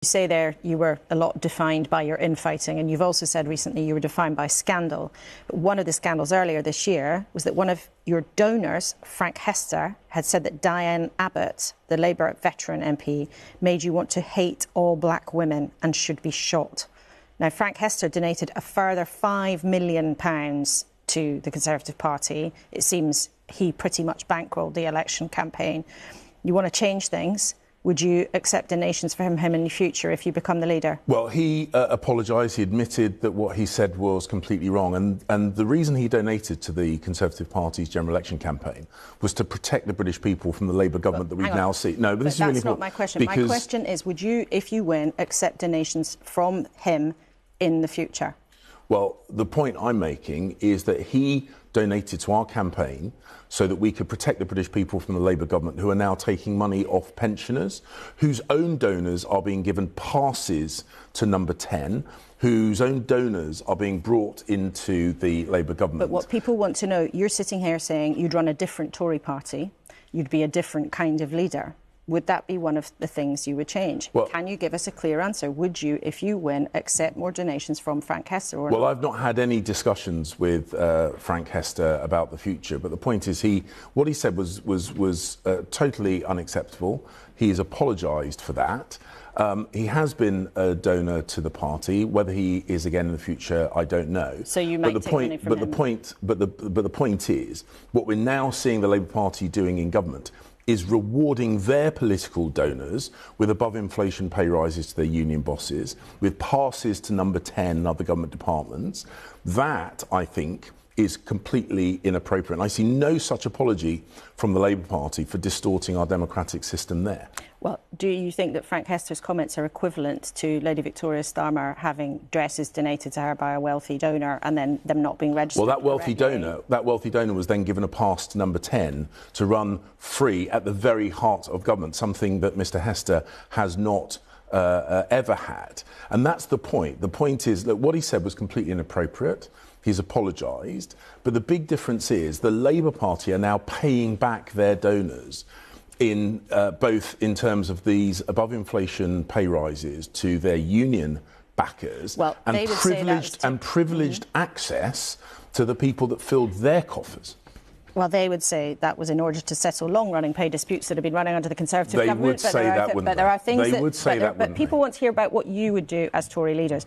You say there you were a lot defined by your infighting, and you've also said recently you were defined by scandal. But one of the scandals earlier this year was that one of your donors, Frank Hester, had said that Diane Abbott, the Labour veteran MP, made you want to hate all black women and should be shot. Now, Frank Hester donated a further £5 million to the Conservative Party. It seems he pretty much bankrolled the election campaign. You want to change things. Would you accept donations from him in the future if you become the leader? Well, he apologised. He admitted that what he said was completely wrong. And the reason he donated to the Conservative Party's general election campaign was to protect the British people from the Labour government that we now see. No, but this is really that's not my question. My question is, would you, if you win, accept donations from him in the future? Well, the point I'm making is that he donated to our campaign so that we could protect the British people from the Labour government, who are now taking money off pensioners, whose own donors are being given passes to number 10, whose own donors are being brought into the Labour government. But what people want to know, you're sitting here saying you'd run a different Tory party, you'd be a different kind of leader. Would that be one of the things you would change? Well, can you give us a clear answer? Would you, if you win, accept more donations from Frank Hester? Or well, not? I've not had any discussions with Frank Hester about the future, but the point is what he said was totally unacceptable. He's apologised for that. He has been a donor to the party. Whether he is again in the future, I don't know. So you might take money from him. But the point is, what we're now seeing the Labour Party doing in government is rewarding their political donors with above-inflation pay rises to their union bosses, with passes to number 10 and other government departments. That, I think, is completely inappropriate. And I see no such apology from the Labour Party for distorting our democratic system there. Well, do you think that Frank Hester's comments are equivalent to Lady Victoria Starmer having dresses donated to her by a wealthy donor and then them not being registered? Well, that wealthy donor was then given a pass to number 10 to run free at the very heart of government, something that Mr Hester has not ever had. And that's the point. The point is that what he said was completely inappropriate. He's apologised. But the big difference is the Labour Party are now paying back their donors in both in terms of these above-inflation pay rises to their union backers and privileged access to the people that filled their coffers. Well, they would say that was in order to settle long-running pay disputes that have been running under the Conservative government. They would say that, wouldn't they? But there are things but people want to hear about what you would do as Tory leaders.